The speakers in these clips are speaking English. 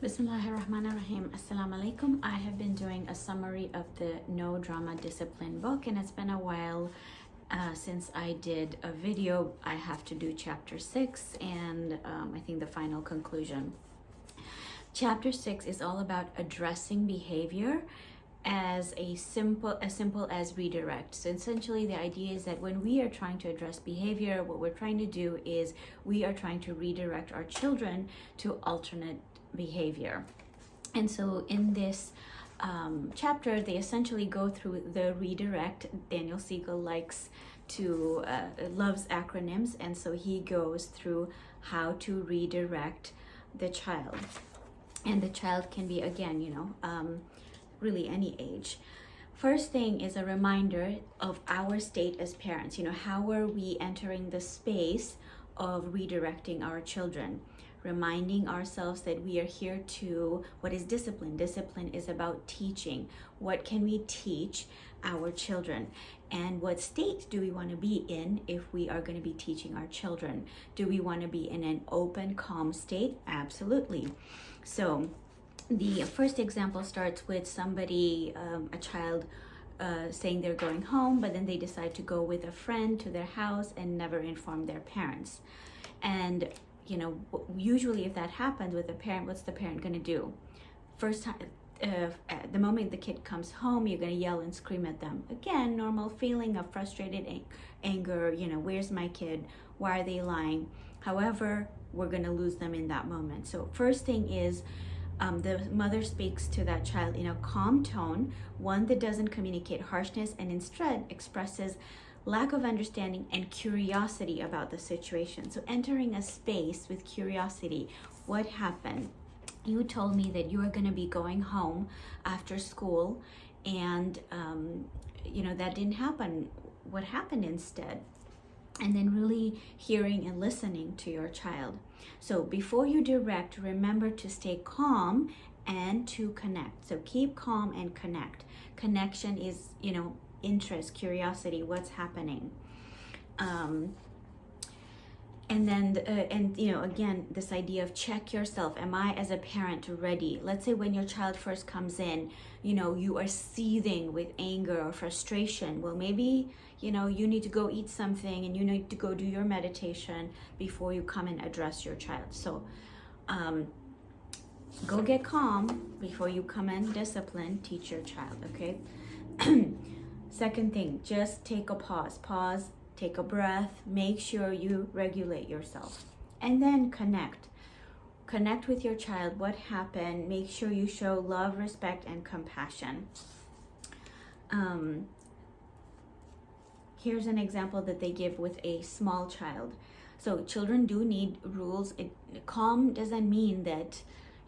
Bismillahirrahmanirrahim. Assalamu alaikum. I have been doing a summary of the No Drama Discipline book, and it's been a while since I did a video. I have to do chapter 6 and I think the final conclusion. Chapter 6 is all about addressing behavior as simple as redirect. So essentially the idea is that when we are trying to address behavior, what we're trying to do is we are trying to redirect our children to alternate behavior. And so in this chapter, they essentially go through the redirect. Daniel Siegel loves acronyms, and so he goes through how to redirect the child. And the child can be, again, really any age. First thing is a reminder of our state as parents. How are we entering the space of redirecting our children? Reminding ourselves that we are here to, what is discipline? Discipline is about teaching. What can we teach our children? And what state do we want to be in if we are going to be teaching our children? Do we want to be in an open, calm state? Absolutely. So the first example starts with somebody, a child, saying they're going home, but then they decide to go with a friend to their house and never inform their parents. And usually if that happens with a parent, what's the parent going to do? First time, at the moment the kid comes home, you're going to yell and scream at them. Again, normal feeling of frustrated anger, where's my kid? Why are they lying? However, we're going to lose them in that moment. So first thing is, the mother speaks to that child in a calm tone, one that doesn't communicate harshness and instead expresses lack of understanding and curiosity about the situation. So entering a space with curiosity. What happened? You told me that you are going to be going home after school, and that didn't happen. What happened instead? And then really hearing and listening to your child. So before you direct, remember to stay calm and to connect. So keep calm and connect. Connection is, interest, curiosity, what's happening. And then, again, this idea of check yourself. Am I, as a parent, ready? Let's say when your child first comes in, you are seething with anger or frustration. Well, maybe, you need to go eat something and you need to go do your meditation before you come and address your child. So, go get calm before you come and discipline, teach your child, okay? Second thing, just take a pause, take a breath, make sure you regulate yourself, and then connect with your child. What happened? Make sure you show love, respect, and compassion. Here's an example that they give with a small child. So children do need rules. Calm doesn't mean that,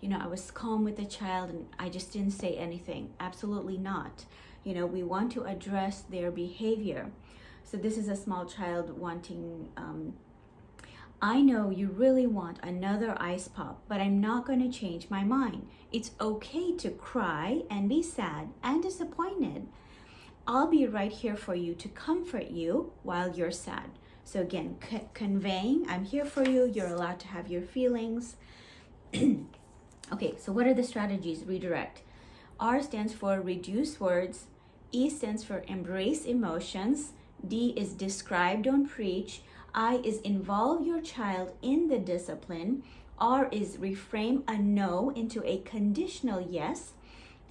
I was calm with the child and I just didn't say anything. Absolutely not. We want to address their behavior. So this is a small child wanting, I know you really want another ice pop, but I'm not going to change my mind. It's okay to cry and be sad and disappointed. I'll be right here for you to comfort you while you're sad. So again, conveying, I'm here for you. You're allowed to have your feelings. Okay, so what are the strategies? Redirect. R stands for reduce words. E stands for embrace emotions. D is describe, don't preach. I is involve your child in the discipline. R is reframe a no into a conditional yes.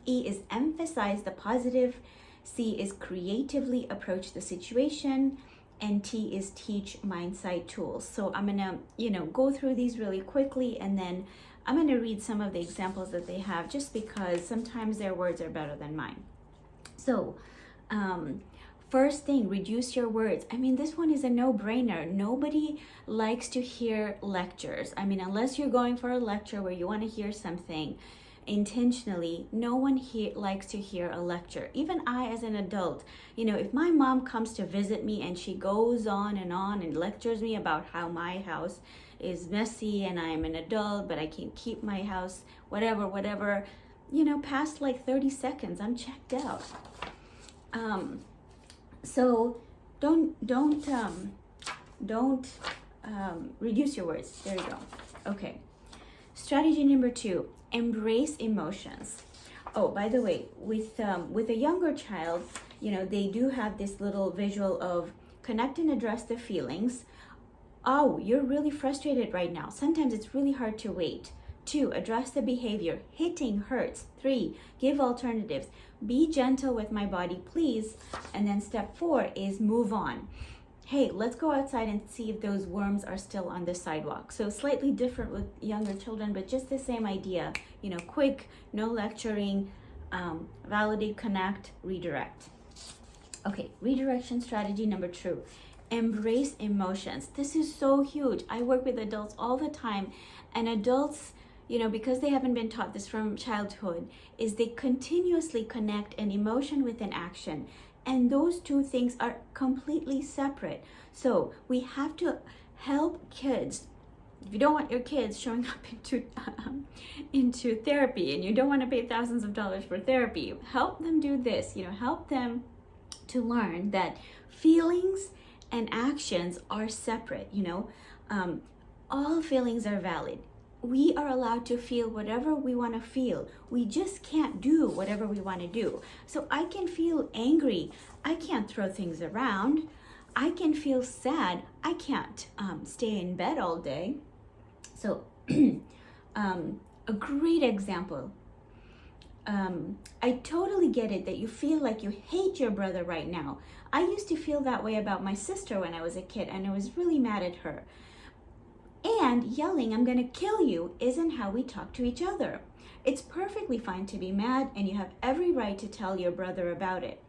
E is emphasize the positive. C is creatively approach the situation. And T is teach mindset tools. So I'm gonna, go through these really quickly, and then I'm gonna read some of the examples that they have, just because sometimes their words are better than mine. So, first thing, reduce your words. This one is a no-brainer. Nobody likes to hear lectures. Unless you're going for a lecture where you want to hear something intentionally, no one likes to hear a lecture. Even I, as an adult, if my mom comes to visit me and she goes on and lectures me about how my house is messy and I'm an adult, but I can't keep my house, whatever, past like 30 seconds, I'm checked out. So don't reduce your words. There you go. Okay. Strategy number 2, embrace emotions. Oh, by the way, with a younger child, you know, they do have this little visual of connect and address the feelings. Oh, you're really frustrated right now. Sometimes it's really hard to wait. 2, address the behavior. Hitting hurts. 3, give alternatives. Be gentle with my body, please. And then step 4 is move on. Hey, let's go outside and see if those worms are still on the sidewalk. So slightly different with younger children, but just the same idea. You know, quick, no lecturing, validate, connect, redirect. Okay, redirection strategy number 2. Embrace emotions. This is so huge. I work with adults all the time, and adults, you know, because they haven't been taught this from childhood, is they continuously connect an emotion with an action. And those two things are completely separate. So we have to help kids. If you don't want your kids showing up into therapy, and you don't want to pay thousands of dollars for therapy, help them do this. You know, help them to learn that feelings and actions are separate. You know, all feelings are valid. We are allowed to feel whatever we want to feel. We just can't do whatever we want to do. So I can feel angry. I can't throw things around. I can feel sad. I can't stay in bed all day. So a great example. I totally get it that you feel like you hate your brother right now. I used to feel that way about my sister when I was a kid, and I was really mad at her. And yelling, I'm gonna kill you, isn't how we talk to each other. It's perfectly fine to be mad, and you have every right to tell your brother about it.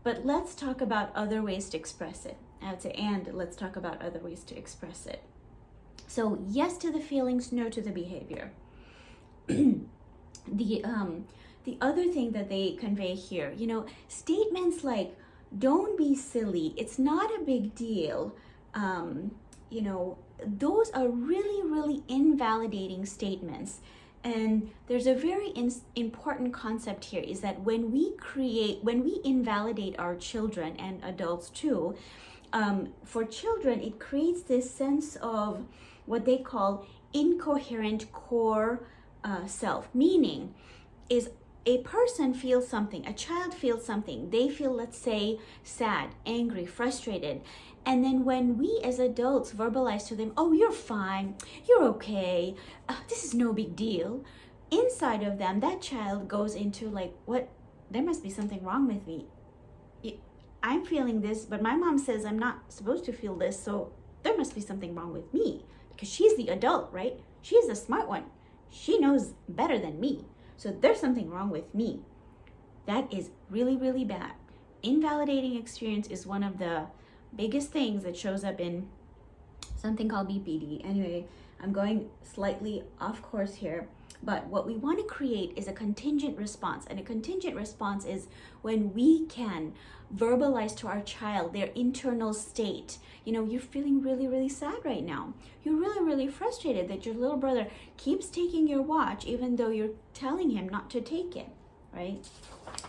But let's talk about other ways to express it. I would say, and let's talk about other ways to express it. So yes to the feelings, no to the behavior. The other thing that they convey here, you know, statements like, don't be silly, it's not a big deal, you know, those are really, really invalidating statements. And there's a very important concept here, is that when we invalidate our children and adults too, for children, it creates this sense of what they call incoherent core self, meaning is a person feels something, a child feels something, they feel, let's say, sad, angry, frustrated. And then when we as adults verbalize to them, oh, you're fine, you're okay, this is no big deal, inside of them, that child goes into like, what? There must be something wrong with me. I'm feeling this, but my mom says I'm not supposed to feel this, so there must be something wrong with me. Because she's the adult, right? She's the smart one. She knows better than me. So there's something wrong with me. That is really, really bad. Invalidating experience is one of the biggest things that shows up in something called BPD. Anyway, I'm going slightly off course here, but what we want to create is a contingent response. And a contingent response is when we can verbalize to our child their internal state. You know, you're feeling really, really sad right now. You're really, really frustrated that your little brother keeps taking your watch even though you're telling him not to take it, right?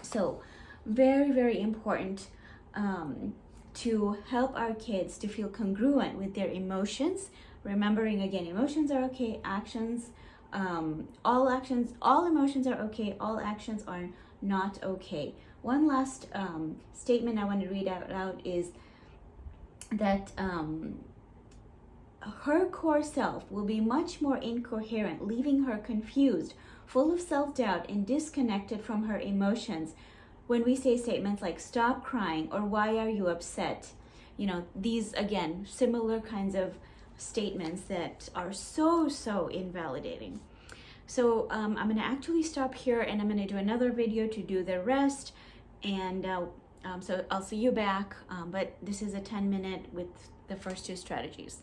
So very, very important to help our kids to feel congruent with their emotions. Remembering again, emotions are okay, actions, all emotions are okay, all actions are not okay. One last statement I want to read out is that her core self will be much more incoherent, leaving her confused, full of self-doubt, and disconnected from her emotions. When we say statements like stop crying or why are you upset, you know, these again, similar kinds of statements that are so invalidating. So I'm going to actually stop here, and I'm going to do another video to do the rest, and so I'll see you back, but this is a 10-minute with the first two strategies.